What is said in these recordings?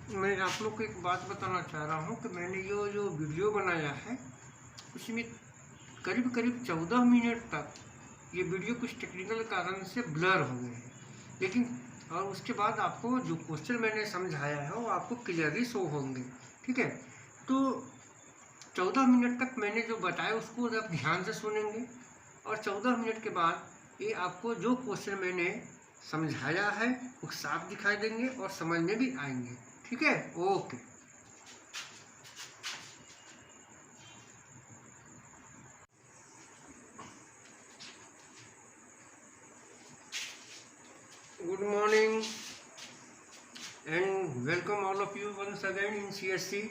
मैं आप लोग को एक बात बताना चाह रहा हूँ कि मैंने जो वीडियो बनाया है उसमें करीब करीब 14 मिनट तक ये वीडियो कुछ टेक्निकल कारण से ब्लर हो गए हैं, लेकिन और उसके बाद आपको जो क्वेश्चन मैंने समझाया है वो आपको क्लियरली शो होंगे। ठीक है, तो 14 मिनट तक मैंने जो बताया उसको आप ध्यान से सुनेंगे और 14 मिनट के बाद ये आपको जो क्वेश्चन मैंने समझाया है वो साफ दिखाई देंगे और समझ में भी आएंगे। ठीक है, okay. Good morning and welcome all of you once again in CSC।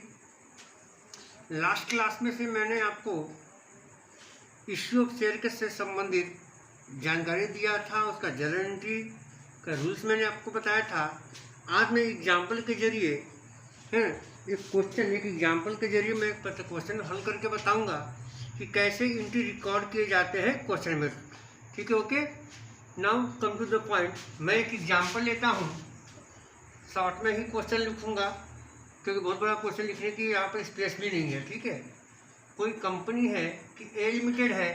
Last class में से मैंने आपको इश्यू ऑफ शेयर से संबंधित जानकारी दिया था, उसका जर्नल एंट्री का रूल्स मैंने आपको बताया था। आज मैं एग्जाम्पल के जरिए एक एग्जाम्पल के जरिए मैं एक क्वेश्चन हल करके बताऊंगा कि कैसे एंट्री रिकॉर्ड किए जाते हैं क्वेश्चन में। ठीक है, okay. Now come to the point. मैं एक एग्जाम्पल लेता हूँ, शॉर्ट में ही क्वेश्चन लिखूंगा क्योंकि बहुत बड़ा क्वेश्चन लिखने की यहाँ पर स्पेस भी नहीं है। ठीक है, कोई कंपनी है कि ए लिमिटेड है,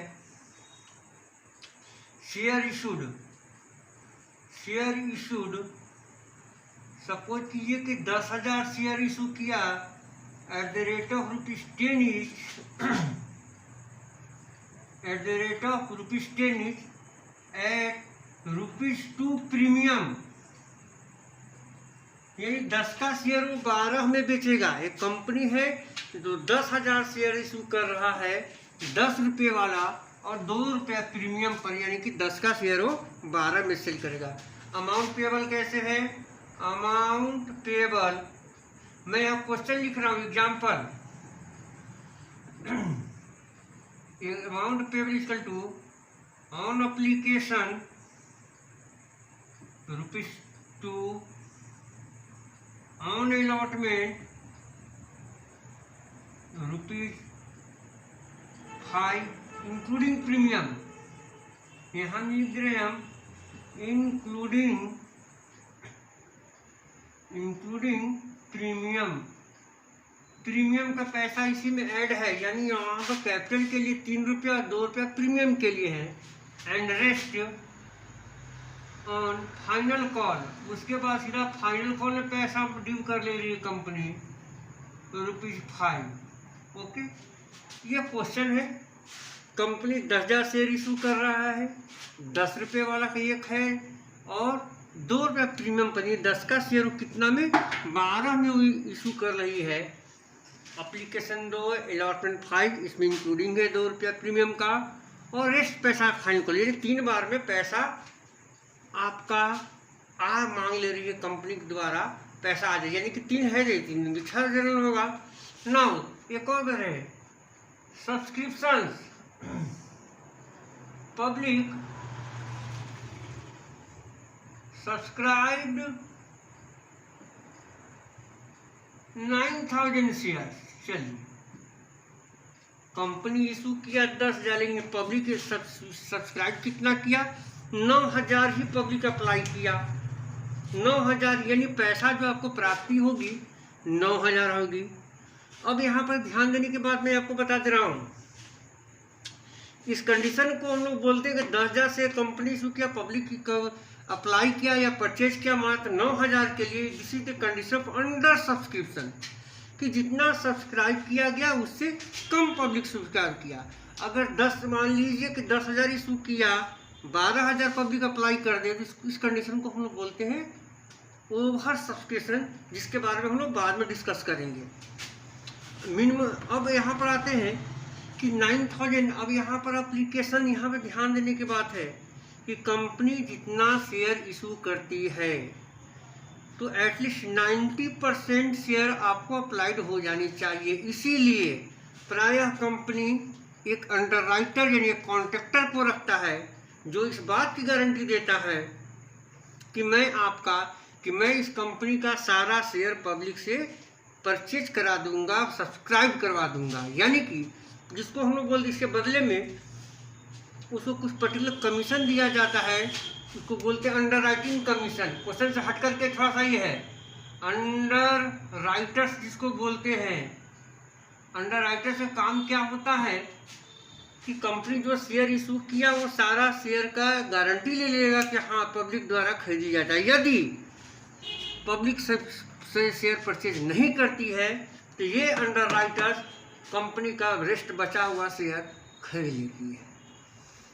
शेयर इशूड सपोज कीजिए कि 10,000 शेयर इशू किया at the rate of ₹10 each at ₹2 premium, यानी 10 का शेयर वो 12 में बेचेगा। एक कंपनी है जो 10,000 शेयर इशू कर रहा है 10 रुपये वाला और 2 रुपया प्रीमियम पर, यानी कि 10 का शेयर वो 12 में सेल करेगा। अमाउंट पेबल कैसे है? अमाउंट पेबल, मैं यहाँ क्वेश्चन लिख रहा हूँ example. Amount payable equal to on application ₹2, on allotment ₹5 including premium. यहाँ लिख रहे हैं हम इंक्लूडिंग प्रीमियम का पैसा इसी में ऐड है, यानी यहाँ पर कैपिटल के लिए 3 रुपया 2 रुपया प्रीमियम के लिए है। And rest on final call, उसके बाद सीधा फाइनल कॉल में पैसा ड्यू कर ले रही है कंपनी ₹5। ओके, ये क्वेश्चन है। कंपनी 10,000 शेयर इशू कर रहा है, 10 रुपये वाला का एक है और 2 रुपया प्रीमियम पर, 10 का शेयर कितना में 12 में इशू कर रही है। अप्लीकेशन 2, अलॉटमेंट 5, इसमें इंक्लूडिंग है 2 रुपया प्रीमियम का और रेस्ट पैसा फाइनल कॉल, यानी 3 बार में पैसा आपका मांग ले रही है कंपनी के द्वारा, पैसा आ जाए, यानी कि 3 है, 3 दिन 6 जनरल होगा। नाउ एक और है सब्सक्रिप्शन। Public subscribed 9,000 share. चलिए, कंपनी इशू किया 10,000, लेकिन पब्लिक सब्सक्राइब कितना किया? 9,000 ही पब्लिक अप्लाई किया। 9,000 यानी पैसा जो आपको प्राप्ति होगी 9,000 होगी। अब यहाँ पर ध्यान देने के बाद मैं आपको बता दे रहा हूँ, इस कंडीशन को हम लोग बोलते हैं कि 10,000 से कंपनी इशू किया, पब्लिक अप्लाई किया या परचेज किया मात्र 9,000 के लिए। This is the condition of under subscription, कि जितना सब्सक्राइब किया गया उससे कम पब्लिक सब्सक्राइब किया। अगर 10 मान लीजिए कि 10,000 इशू किया, 12,000 पब्लिक अप्लाई कर दे, तो इस कंडीशन को हम लोग बोलते हैं ओवर सब्सक्रिप्शन, जिसके बारे में हम लोग बाद में डिस्कस करेंगे। मिनिमम अब यहाँ पर आते हैं कि 9,000। अब यहाँ पर एप्लीकेशन, यहाँ पर ध्यान देने की बात है कि कंपनी जितना शेयर इशू करती है तो एटलीस्ट 90% शेयर आपको अप्लाइड हो जानी चाहिए। इसीलिए प्रायः कंपनी एक अंडरराइटर यानी एक कॉन्ट्रैक्टर को रखता है जो इस बात की गारंटी देता है कि मैं इस कंपनी का सारा शेयर पब्लिक से परचेज करा दूंगा, सब्सक्राइब करवा दूंगा। यानी कि जिसको हम लोग बोलते, इसके बदले में उसको कुछ पर्टिकुलर कमीशन दिया जाता है, उसको बोलते हैं अंडर राइटिंग कमीशन। क्वेश्चन से हट करके थोड़ा सा ये है, अंडर राइटर्स जिसको बोलते हैं, अंडर राइटर्स का काम क्या होता है कि कंपनी जो शेयर इशू किया वो सारा शेयर का गारंटी ले लेगा कि हाँ पब्लिक द्वारा खरीदी जाता है। यदि पब्लिक से शेयर परचेज नहीं करती है तो ये अंडर राइटर्स कंपनी का रेस्ट बचा हुआ शेयर खरीद लेती है।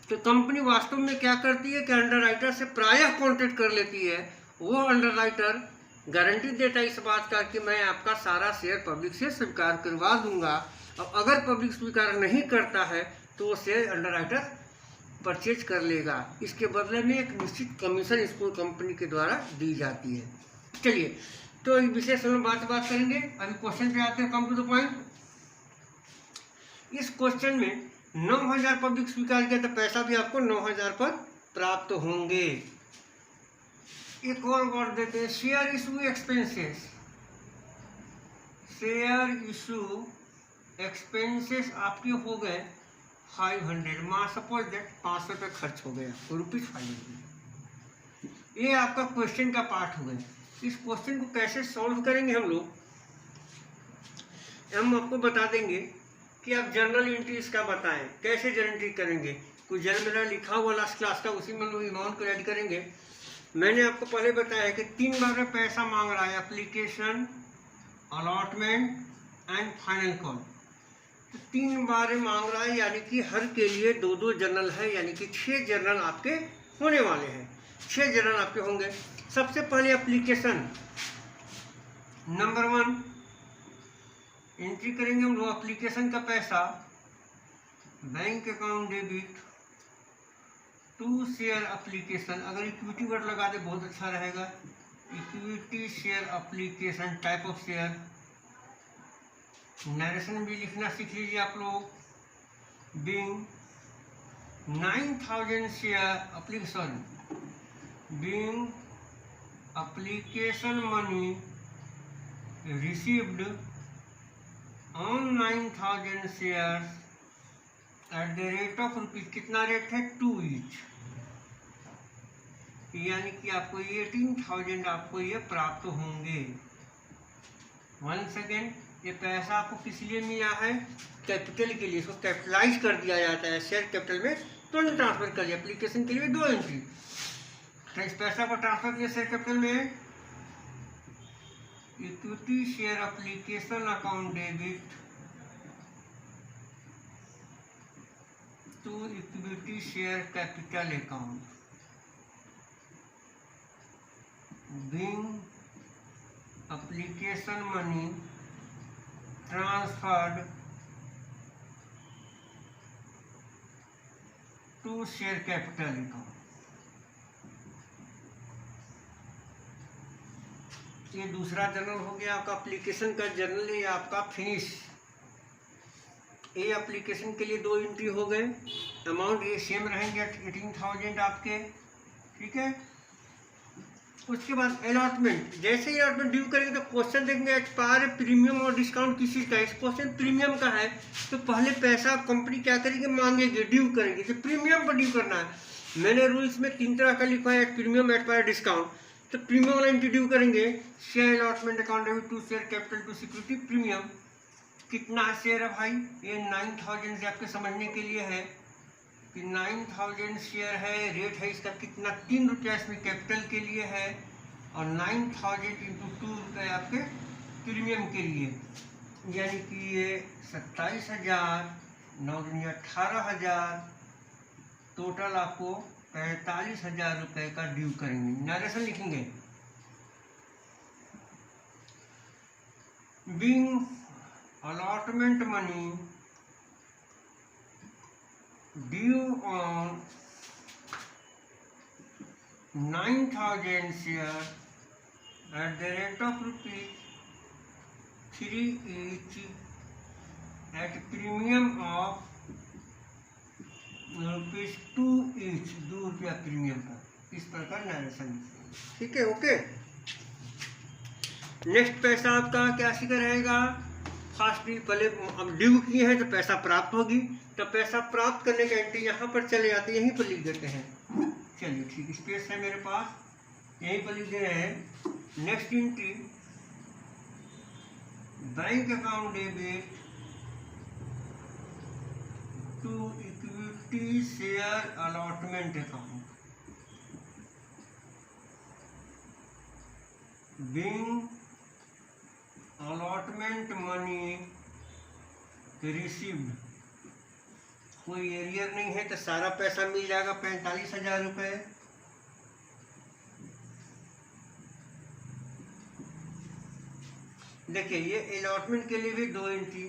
तो कंपनी वास्तव में क्या करती है कि अंडर राइटर से प्रायः कॉन्टेक्ट कर लेती है। वो अंडर राइटर गारंटी देता है इस बात का कि मैं आपका सारा शेयर पब्लिक से स्वीकार करवा दूंगा, और अगर पब्लिक स्वीकार नहीं करता है तो वो शेयर अंडर राइटर परचेज कर लेगा। इसके बदले में एक निश्चित कमीशन इसको कंपनी के द्वारा दी जाती है। चलिए तो इस विषय से हम बात करेंगे। अभी क्वेश्चन पे आते हैं, कम टू द पॉइंट। इस क्वेश्चन में 9,000 पब्लिक स्वीकार किया तो पैसा भी आपको 9,000 पर प्राप्त होंगे। एक और वर्ड देते हैं, share issue expenses. Share issue expenses आपके हो गए 500। मान सपोज दैट 500 रुपये खर्च हो गया, ₹500। ये आपका क्वेश्चन का पार्ट हो गया। इस क्वेश्चन को कैसे सॉल्व करेंगे हम लोग, हम आपको बता देंगे कि आप जर्नल एंट्री इसका बताएं कैसे जर्नल एंट्री करेंगे। कुछ जर्नल लिखा हुआ लास्ट क्लास का, उसी में लोग अमाउंट को ऐड करेंगे। मैंने आपको पहले बताया कि 3 बार में पैसा मांग रहा है, application, allotment and final call. तो 3 बार मांग रहा है, यानी कि हर के लिए 2-2 जर्नल है, यानी कि 6 जर्नल आपके होने वाले हैं। 6 जर्नल आपके होंगे। सबसे पहले एप्लीकेशन नंबर 1 एंट्री करेंगे हम लोग। एप्लीकेशन का पैसा bank account debit to share application. अगर इक्विटी वर्ड लगा दे बहुत अच्छा रहेगा। Equity share application, type of share. Narration भी लिखना सीख लीजिए आप लोग। Being 9,000 share application, being application money received on 9,000 shares at the rate of rupees. कितना रेट है? 2 ईच, यानी कि आपको 18,000 आपको ये प्राप्त होंगे। वन सेकेंड, ये पैसा आपको किस लिए मिला है? कैपिटल के लिए। इसको कैपिटलाइज कर दिया जाता है, शेयर कैपिटल में तुरंत ट्रांसफर कर दिया। एप्लीकेशन के लिए 2 एंट्री, तो इस पैसा को ट्रांसफर किया शेयर कैपिटल में। Equity share application account debit to equity share capital account, being application money transferred to share capital account. ये दूसरा जर्नल हो गया आपका। एप्लीकेशन का जर्नल है आपका फिनिश। ये एप्लीकेशन के लिए 2 एंट्री हो गए। अमाउंट ये सेम रहेंगे 18,000 आपके, ठीक है। उसके बाद अलॉटमेंट। जैसे ही अलॉटमेंट ड्यू करेंगे तो क्वेश्चन देखेंगे एक्सपायर प्रीमियम और डिस्काउंट किस चीज़ का है। इस क्वेश्चन प्रीमियम का है, तो पहले पैसा कंपनी क्या करेगी? मांगेगी, ड्यू करेगी। तो प्रीमियम पर ड्यू करना है। मैंने रूल्स में 3 तरह का लिखा है, प्रीमियम, एक्सपायर, डिस्काउंट। तो प्रीमियम वाला इंट्रोड्यू करेंगे। Share allotment account debit to share capital to security. Premium कितना शेयर है भाई? ये 9,000 से आपके समझने के लिए है कि 9,000 शेयर है। रेट है इसका कितना? 3 रुपया इसमें कैपिटल के लिए है, और 9,000 इंटू 2 रुपये आपके प्रीमियम के लिए, यानी कि ये 27,000, 9 दूनी 18,000, टोटल आपको 45,000 रुपये का ड्यू करेंगे। नरेशन लिखेंगे, being allotment money due on 9,000 share eight the rate of ₹3 each at premium of ₹2 each, 2 रुपया प्रीमियम पर। इस प्रकार नरेशन, ठीक है, ओके। नेक्स्ट पैसा आपका क्या सीखा रहेगा? फर्स्ट पहले अब ड्यू किए हैं तो पैसा प्राप्त होगी, तो पैसा प्राप्त करने का एंट्री यहाँ पर चले जाते हैं, यहीं पर लिख देते हैं। चलिए ठीक, स्पेस है मेरे पास, यहीं पर लिख दे रहे हैं। Next entry bank account debit to equity share allotment account, being allotment money received, कोई एरियर नहीं है तो सारा पैसा मिल जाएगा 45,000 रुपये। देखिए ये अलॉटमेंट के लिए भी 2 एंट्री।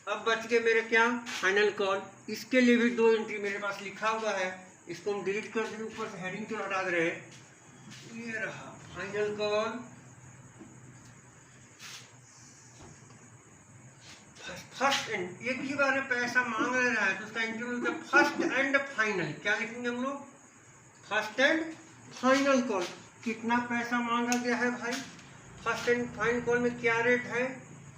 अब बच गए मेरे क्या, फाइनल कॉल, इसके लिए भी 2 एंट्री मेरे पास लिखा हुआ है। इसको हम डिलीट कर दें, ऊपर से हेडिंग तो हटा दे रहे हैं। ये रहा फाइनल कॉल, फर्स्ट एंड, एक ही बार में पैसा मांग रहा है तो उसका इंटरव्यू फर्स्ट एंड फाइनल क्या लिखेंगे हम लोग, फर्स्ट एंड फाइनल कॉल। कितना पैसा मांगा गया है भाई, फर्स्ट एंड फाइनल कॉल में क्या रेट है,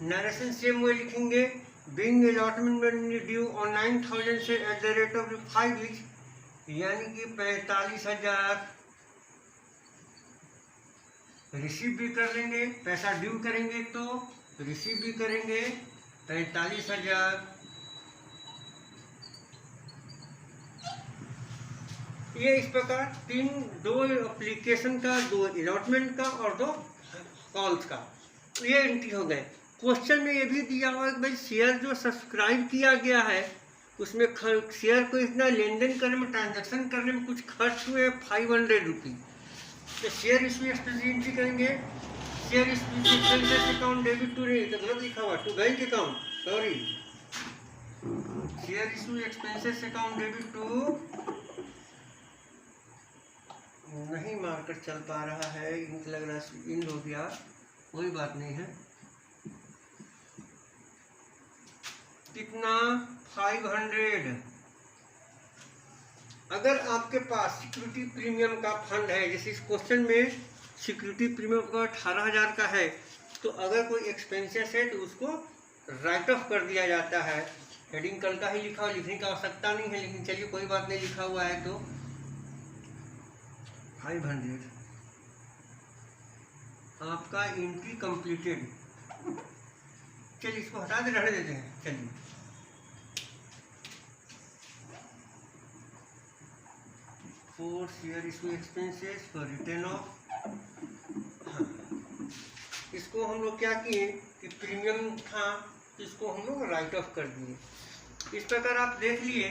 नरेशन सेम वो लिखेंगे, बिंग अलॉटमेंट ड्यू ऑन 9,000 से eight the rate of 5 weeks, यानी कि 45,000 रिसीव भी कर लेंगे, पैसा ड्यू करेंगे तो रिसीव भी करेंगे 45,000। ये इस प्रकार 2 एप्लीकेशन का, 2 अलॉटमेंट का और 2 कॉल्स का, ये एंट्री हो गए। क्वेश्चन में ये भी दिया हुआ है कि भाई शेयर जो सब्सक्राइब किया गया है उसमें शेयर को इतना लेन देन करने में, ट्रांजैक्शन करने में कुछ खर्च हुए 500 रुपीज़। तो शेयर इशू एक्सपेंस एंट्री करेंगे, share expenses account debit to, नहीं तो गलत लिखा हुआ, to bank account, sorry, share issue expenses account debit to, नहीं मार्कर चल पा रहा है, इंक लग रहा है इन हो गया, कोई बात नहीं है। कितना, 500। अगर आपके पास सिक्योरिटी प्रीमियम का फंड है, जैसे इस क्वेश्चन में सिक्योरिटी प्रीमियम का 18,000 का है, तो अगर कोई एक्सपेंसेस है तो उसको राइट ऑफ कर दिया जाता है। हेडिंग कल का ही लिखा हुआ, लिखने की आवश्यकता नहीं है, लेकिन चलिए कोई बात नहीं, लिखा हुआ है तो 500 आपका एंट्री कंप्लीटेड। चलिए इसको हटा दे, रहने देते हैं। चलिए for share issue expenses for return of, हाँ, इसको हम लोग क्या किए कि प्रीमियम था तो इसको हम लोग राइट ऑफ कर दिए। इस प्रकार आप देख लिए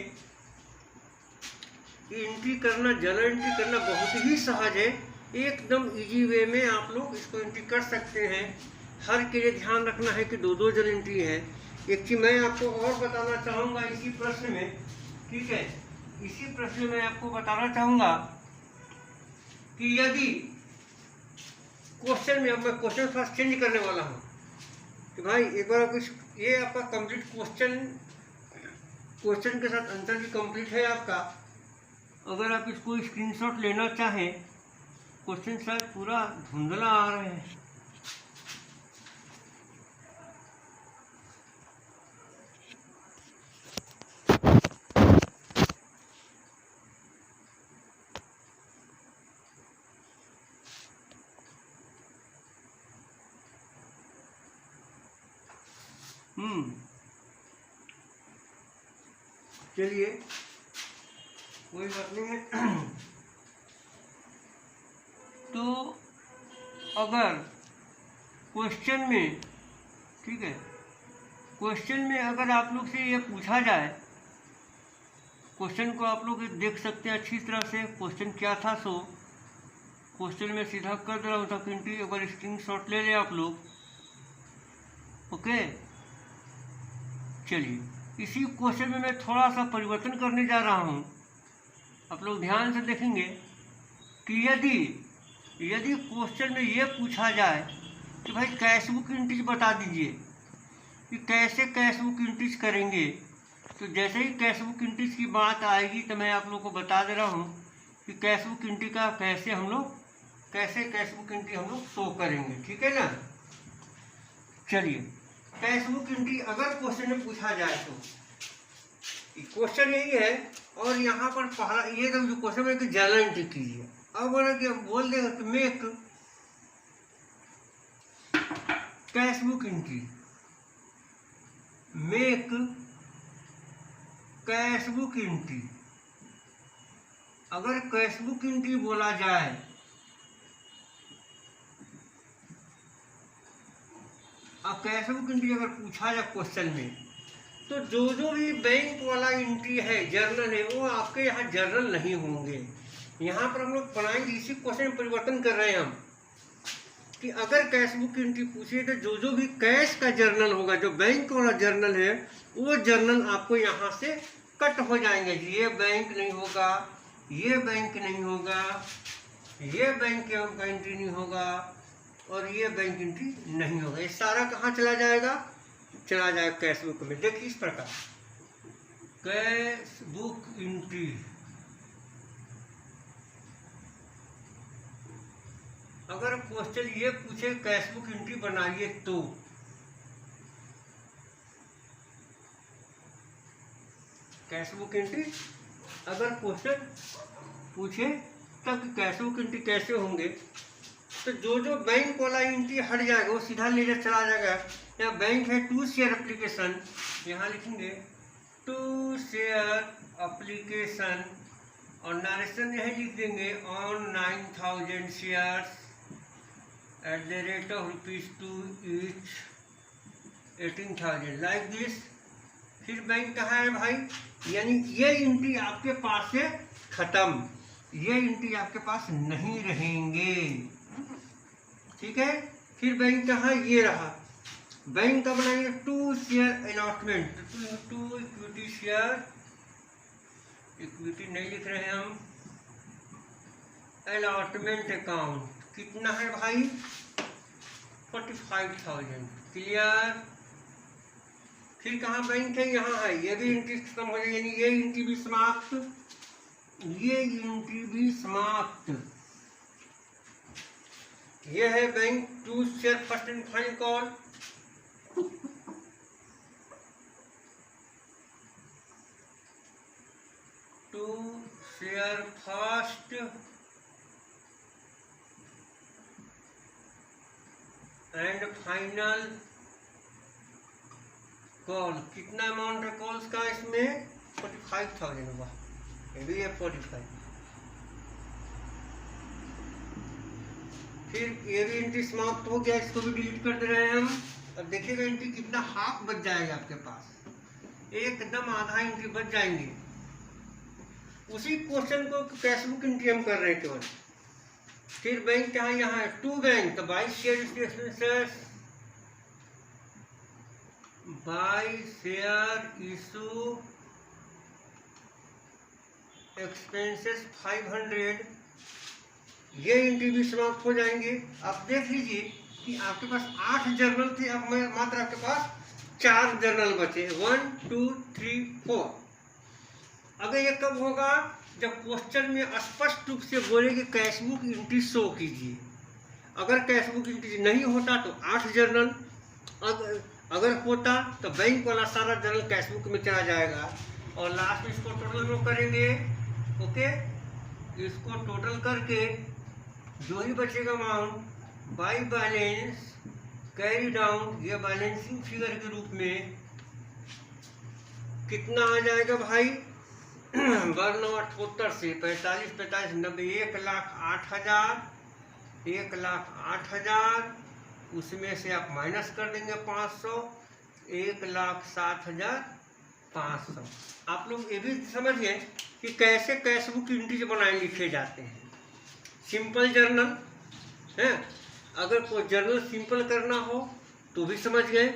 कि एंट्री करना, जर्नल एंट्री करना बहुत ही सहज है, एकदम इजी वे में आप लोग इसको एंट्री कर सकते हैं। हर के लिए ध्यान रखना है कि 2 जर्नल एंट्री है। एक चीज मैं आपको और बताना चाहूँगा इसी प्रश्न में, ठीक है, इसी प्रश्न में मैं आपको बताना चाहूँगा कि यदि क्वेश्चन में, अब मैं क्वेश्चन फर्स्ट चेंज करने वाला हूँ कि भाई एक बार कुछ, ये आपका कंप्लीट क्वेश्चन के साथ आंसर भी कंप्लीट है आपका। अगर आप इसको स्क्रीनशॉट लेना चाहें, क्वेश्चन शायद पूरा धुंधला आ रहे हैं, चलिए कोई बात नहीं है। तो अगर क्वेश्चन में, ठीक है, क्वेश्चन में अगर आप लोग से ये पूछा जाए, क्वेश्चन को आप लोग देख सकते हैं अच्छी तरह से, क्वेश्चन क्या था सो क्वेश्चन में सीधा कर दे रहा हूँ ताकि एक बार स्क्रीनशॉट ले लें आप लोग, ओके। चलिए इसी क्वेश्चन में मैं थोड़ा सा परिवर्तन करने जा रहा हूँ, आप लोग ध्यान से देखेंगे कि यदि क्वेश्चन में ये पूछा जाए कि भाई कैश बुक एंट्रीज बता दीजिए कि कैसे कैश बुक एंट्रीज करेंगे, तो जैसे ही कैश बुक एंट्रीज की बात आएगी तो मैं आप लोगों को बता दे रहा हूँ कि कैश बुक एंट्री का कैसे कैश बुक एंट्री हम लोग शो करेंगे, ठीक है ना। चलिए कैश बुक एंट्री अगर क्वेश्चन में पूछा जाए तो क्वेश्चन यही है, और यहाँ पर पहला ये जो क्वेश्चन में जर्नल एंट्री कीजिए। अब बोला कि बोल देगा कि make cashbook entry, make cashbook entry. अगर कैशबुक एंट्री बोला जाए और कैशबुक एंट्री अगर पूछा जाए क्वेश्चन में, तो जो भी बैंक वाला एंट्री है, जर्नल है, वो आपके यहाँ जर्नल नहीं होंगे। यहाँ पर हम लोग बनाएंगे, इसी क्वेश्चन में परिवर्तन कर रहे हैं हम कि अगर कैशबुक एंट्री पूछे तो जो भी कैश का जर्नल होगा, जो बैंक वाला जर्नल है, वो जर्नल आपको यहाँ से कट हो जाएंगे। ये बैंक नहीं होगा, ये बैंक नहीं होगा, ये बैंक का एंट्री नहीं होगा और ये बैंक एंट्री नहीं होगा। ये सारा कहाँ चला जाएगा? चला जाएगा कैशबुक में। देखिए इस प्रकार कैशबुक एंट्री, अगर क्वेश्चन ये पूछे कैशबुक एंट्री बनाइए तो कैशबुक एंट्री अगर क्वेश्चन पूछे तब कैशबुक एंट्री कैसे होंगे, तो जो बैंक वाला एंट्री हट जाएगा वो सीधा लेकर चला जाएगा। यहाँ बैंक है टू शेयर एप्लीकेशन, यहाँ लिखेंगे टू शेयर एप्लीकेशन और नरेशन यही लिख देंगे on 9000 shares at the rate of ₹2 each 18,000 like this. फिर बैंक कहाँ है भाई? यानी ये एंट्री आपके पास से खत्म, ये एंट्री आपके पास नहीं रहेंगे, ठीक है। फिर बैंक कहाँ? ये रहा। बैंक का बनाएंगे to share allotment, to equity share, equity नहीं लिख रहे हैं हम, अलॉटमेंट अकाउंट कितना है भाई? 45,000, क्लियर। फिर कहाँ बैंक है? यहाँ है। ये भी एंट्री खत्म हो जाएगी, यानी ये एंट्री भी समाप्त, ये एंट्री भी समाप्त। ये है bank to share first and final call, to share first and final call. कितना अमाउंट है कॉल्स का इसमें? 45,000 हुआ, ये भी है 45। फिर ये भी एंट्री समाप्त हो गया, इसको भी डिलीट कर दे रहे हैं हम। अब देखिएगा एंट्री कितना हाफ बच जाएगा आपके पास, एकदम आधा एंट्री बच जाएंगे। उसी क्वेश्चन को कैशबुक एंट्री हम कर रहे हैं केवल। फिर बैंक कहाँ? यहाँ है टू बैंक, तो 22 share expenses, 22 share issue expenses 500, ये एंट्री भी समाप्त हो जाएंगे। आप देख लीजिए कि आपके पास 8 जर्नल थे, अब मात्र आपके पास 4 जर्नल बचे, 1 2 3 4। अगर ये कब होगा? जब क्वेश्चन में स्पष्ट रूप से बोले कि कैशबुक एंट्री शो कीजिए। अगर कैशबुक एंट्री नहीं होता तो 8 जर्नल, अगर होता तो बैंक वाला सारा जर्नल कैशबुक में चला जाएगा और लास्ट में इसको टोटल में करेंगे। ओके, इसको टोटल करके जो ही बचेगा amount by balance carry down, ये बैलेंसिंग फिगर के रूप में कितना आ जाएगा भाई? 1,78 से 45 45 90, 1,08,000, 1,08,000, उसमें से आप माइनस कर देंगे 500, 1,07,500। आप लोग ये भी समझिए कि कैसे कैशबुक एंट्री बनाए लिखे जाते हैं। सिंपल जर्नल है, अगर कोई जर्नल सिंपल करना हो तो भी समझ गए।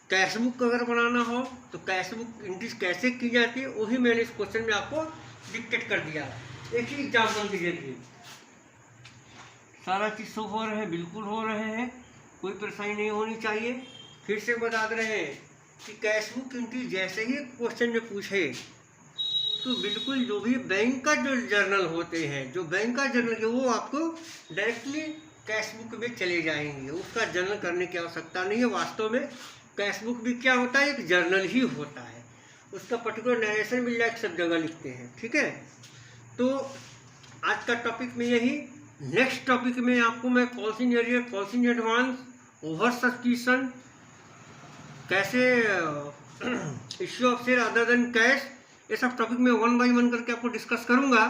कैशबुक अगर बनाना हो तो कैशबुक एंट्री कैसे की जाती है वही मैंने इस क्वेश्चन में आपको डिक्टेट कर दिया। एक ही एग्जाम्पल दीजिए, सारा चीज़ शो हो रहे हैं, बिल्कुल हो रहे हैं, कोई परेशानी नहीं होनी चाहिए। फिर से बता रहे हैं कि कैशबुक एंट्री जैसे ही क्वेश्चन में पूछे तो बिल्कुल जो भी बैंक का जो जर्नल होते हैं, जो बैंक का जर्नल है, वो आपको डायरेक्टली कैशबुक में चले जाएंगे, उसका जर्नल करने की आवश्यकता नहीं है। वास्तव में कैशबुक भी क्या होता है? एक जर्नल ही होता है, उसका पर्टिकुलर नरेशन मिल जाए, सब जगह लिखते हैं, ठीक है। तो आज का टॉपिक में यही। नेक्स्ट टॉपिक में आपको मैं calls in arrear, calls in advance over subscription, कैसे issue of share other than cash, ये सब टॉपिक में 1 बाय 1 करके आपको डिस्कस करूंगा।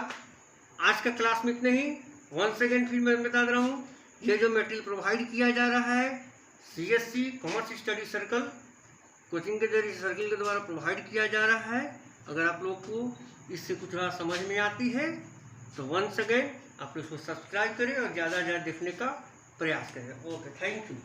आज का क्लास में इतने ही। वंस अगेन फिर मैं बता दे रहा हूँ, ये जो मटेरियल प्रोवाइड किया जा रहा है CSC commerce study circle coaching के जरिए सर्कल के द्वारा प्रोवाइड किया जा रहा है। अगर आप लोग को इससे कुछ समझ में आती है तो वंस अगेन आप लोग इसको सब्सक्राइब करें और ज़्यादा से ज़्यादा देखने का प्रयास करें। Okay, thank you.